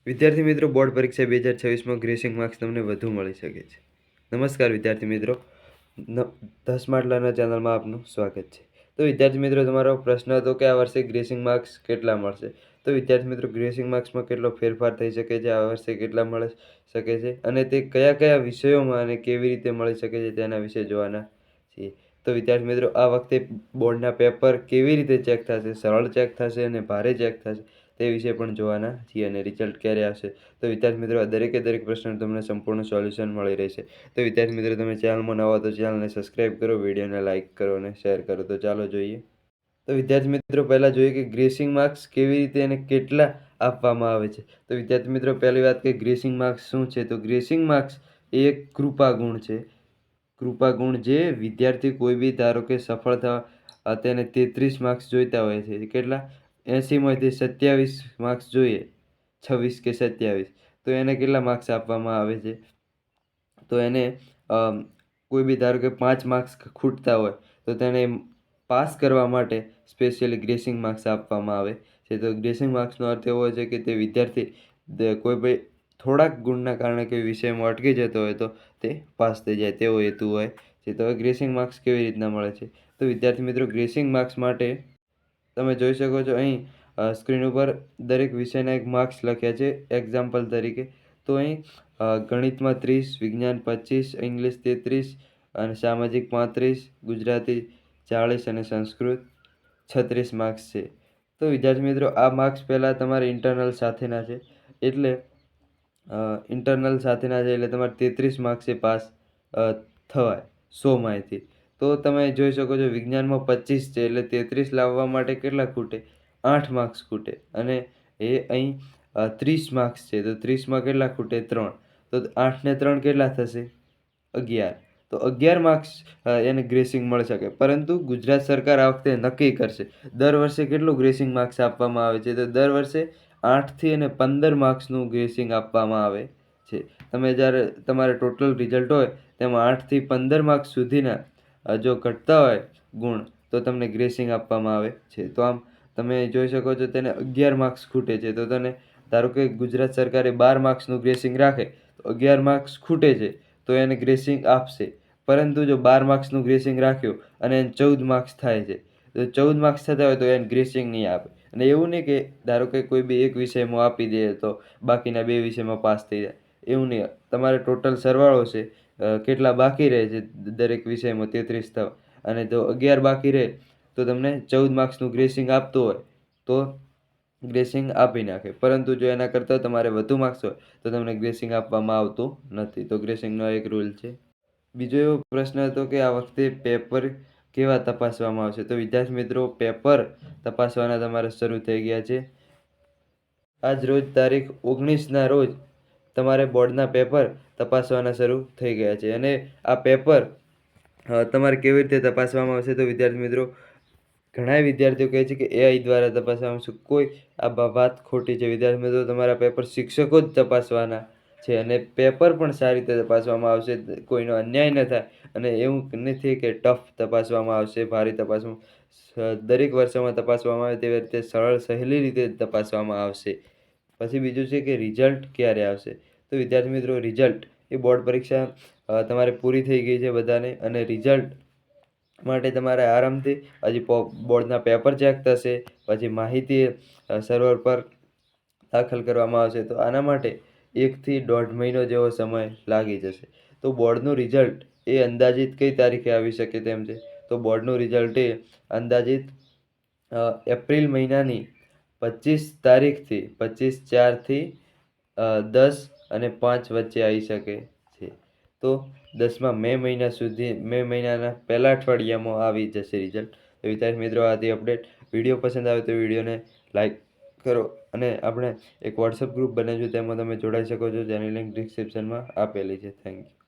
વિદ્યાર્થી મિત્રો, બોર્ડ પરીક્ષા 2026માં ગ્રેસિંગ માર્ક્સ તમને વધુ મળી શકે છે. નમસ્કાર વિદ્યાર્થી મિત્રો, 10 સ્માર્ટ લર્નર ચેનલમાં આપનું સ્વાગત છે. તો વિદ્યાર્થી મિત્રો, તમારો પ્રશ્ન હતો કે આ વર્ષે ગ્રેસિંગ માર્ક્સ કેટલા મળશે. તો વિદ્યાર્થી મિત્રો, ગ્રેસિંગ માર્ક્સમાં કેટલો ફેરફાર થઈ શકે છે, આ વર્ષે કેટલા મળી શકે છે અને તે કયા કયા વિષયોમાં અને કેવી રીતે મળી શકે છે તેના વિશે જોવાના છીએ. તો વિદ્યાર્થી મિત્રો, આ વખતે બોર્ડના પેપર કેવી રીતે ચેક થશે, સરળ ચેક થશે અને ભારે ચેક થશે તે વિશે પણ જોવાના છીએ અને રિઝલ્ટ ક્યારે આવશે. તો વિદ્યાર્થી મિત્રો, આ દરેકે દરેક પ્રશ્ન તમને સંપૂર્ણ સોલ્યુશન મળી રહેશે. તો વિદ્યાર્થી મિત્રો, તમે ચેનલમાં નવા તો ચેનલને સબસ્ક્રાઈબ કરો, વિડીયોને લાઇક કરો અને શેર કરો. તો ચાલો જોઈએ. તો વિદ્યાર્થી મિત્રો, પહેલાં જોઈએ કે ગ્રેસિંગ માર્ક્સ કેવી રીતે અને કેટલા આપવામાં આવે છે. તો વિદ્યાર્થી મિત્રો, પહેલી વાત કે ગ્રેસિંગ માર્ક્સ શું છે. તો ગ્રેસિંગ માર્ક્સ એ એક કૃપા ગુણ છે. કૃપા ગુણ જે વિદ્યાર્થી કોઈ બી ધારો કે સફળ થવા તેને 33 માર્ક્સ જોઈતા હોય છે. કેટલા? 80માંથી 27 માર્ક્સ જોઈએ, 26 કે 27, તો એને કેટલા માર્ક્સ આપવામાં આવે છે. તો એને કોઈ બી ધારો કે 5 માર્ક્સ ખૂટતા હોય તો તેને પાસ કરવા માટે સ્પેશિયલી ગ્રેસિંગ માર્ક્સ આપવામાં આવે છે. તો ગ્રેસિંગ માર્ક્સનો અર્થ એવો હોય છે કે તે વિદ્યાર્થી કોઈ ભાઈ થોડાક ગુણના કારણે કોઈ વિષયમાં અટકી જતો હોય તો તે પાસ થઈ જાય તેવો હેતુ હોય છે. તો ગ્રેસિંગ માર્ક્સ કેવી રીતના મળે છે. તો વિદ્યાર્થી મિત્રો, ગ્રેસિંગ માર્ક્સ માટે તમે જોઈ શકો છો અહીં સ્ક્રીન ઉપર દરેક વિષયના એક માર્ક્સ લખ્યા છે એક્ઝામ્પલ તરીકે. તો અહીં ગણિતમાં 30, વિજ્ઞાન 25, ઇંગ્લિશ 33 અને સામાજિક 35, ગુજરાતી 40 અને સંસ્કૃત 36 માર્ક્સ છે. તો વિદ્યાર્થી મિત્રો, આ માર્ક્સ પહેલાં તમારે ઇન્ટરનલ સાથેના છે એટલે તમારે 33 માર્ક્સે પાસ થવાય 100માંથી. તો તમે જોઈ શકો છો વિજ્ઞાનમાં 25 છે એટલે 33 લાવવા માટે કેટલા ખૂટે? 8 માર્ક્સ ખૂટે. અને એ અહીં 30 માર્ક્સ છે તો 30માં કેટલા ખૂટે? 3. તો 8 ને 3 કેટલા થશે? 11. તો 11 માર્ક્સ એને ગ્રેસિંગ મળી શકે. પરંતુ ગુજરાત સરકાર આ વખતે નક્કી કરશે દર વર્ષે કેટલું ગ્રેસિંગ માર્ક્સ આપવામાં આવે છે. તો દર વર્ષે 8થી અને 15 માર્ક્સનું ગ્રેસિંગ આપવામાં આવે છે. તમે જ્યારે તમારે ટોટલ રિઝલ્ટ હોય તેમાં 8થી 15 માર્ક્સ સુધીના જો ઘટતા હોય ગુણ તો તમને ગ્રેસિંગ આપવામાં આવે છે. તો આમ તમે જોઈ શકો છો તેને 11 માર્ક્સ ખૂટે છે. તો તને ધારો કે ગુજરાત સરકારે 12 માર્ક્સનું ગ્રેસિંગ રાખે તો 11 માર્ક્સ ખૂટે છે તો એને ગ્રેસિંગ આપશે. પરંતુ જો 12 માર્ક્સનું ગ્રેસિંગ રાખ્યું અને એને 14 માર્ક્સ થાય છે તો 14 માર્ક્સ થતા હોય તો એને ગ્રેસિંગ નહીં આપે. અને એવું નહીં કે ધારો કે કોઈ બી એક વિષયમાં આપી દે તો બાકીના 2 વિષયમાં પાસ થઈ જાય, એવું નહીં. તમારે ટોટલ સરવાળો છે કેટલા બાકી રહે છે દરેક વિષયમાં 33 થવા, અને જો 11 બાકી રહે તો તમને 14 માર્ક્સનું ગ્રેસિંગ આપતું હોય તો ગ્રેસિંગ આપી નાખે. પરંતુ જો એના કરતાં તમારે વધુ માર્ક્સ હોય તો તમને ગ્રેસિંગ આપવામાં આવતું નથી. તો ગ્રેસિંગનો એક રૂલ છે. બીજો એવો પ્રશ્ન હતો કે આ વખતે પેપર કેવા તપાસવામાં આવશે. તો વિદ્યાર્થી મિત્રો, પેપર તપાસવાના તમારે શરૂ થઈ ગયા છે. આજ રોજ તારીખ 19ના રોજ તમારે બોર્ડના પેપર તપાસવાના શરૂ થઈ ગયા છે. અને આ પેપર તમારે કેવી રીતે તપાસવામાં આવશે. તો વિદ્યાર્થી મિત્રો, ઘણા વિદ્યાર્થીઓ કહે છે કે AI દ્વારા તપાસવામાં આવશે. કોઈ આ વાત ખોટી છે વિદ્યાર્થી મિત્રો. તમારા પેપર શિક્ષકો જ તપાસવાના છે અને પેપર પણ સારી રીતે તપાસવામાં આવશે. કોઈનો અન્યાય ન થાય અને એવું નથી કે ટફ તપાસવામાં આવશે, ભારે તપાસવામાં દરેક વર્ષોમાં તપાસવામાં આવે તેવી રીતે સરળ સહેલી રીતે તપાસવામાં આવશે. પછી બીજું છે કે રિઝલ્ટ ક્યારે આવશે. તો વિદ્યાર્થી મિત્રો, રિઝલ્ટ એ બોર્ડ પરીક્ષા તમારે પૂરી થઈ ગઈ છે બધાને, અને રિઝલ્ટ માટે તમારે આરામથી હજી બોર્ડના પેપર ચેક થશે, પછી માહિતી સર્વર પર દાખલ કરવામાં આવશે. તો આના માટે 1થી 1.5 મહિનો જેવો સમય લાગી જશે. તો બોર્ડનું રિઝલ્ટ એ અંદાજિત કઈ તારીખે આવી શકે તેમ છે. તો બોર્ડનું રિઝલ્ટ એ અંદાજિત એપ્રિલ મહિનાની 25 તારીખથી 25/4થી 10 અને 5 વચ્ચે આવી શકે છે. તો 10મા મે મહિનાના પહેલા અઠવાડિયામાં આવી જશે રિઝલ્ટ. તો વિદ્યાર્થી મિત્રો, આ હતી અપડેટ. વિડીયો પસંદ આવે તો વિડીયોને લાઈક કરો અને આપણે એક વોટ્સઅપ ગ્રુપ બનાવ્યું તેમાં તમે જોડાઈ શકો છો, જેની લિંક ડિસ્ક્રિપ્શનમાં આપેલી છે. Thank you.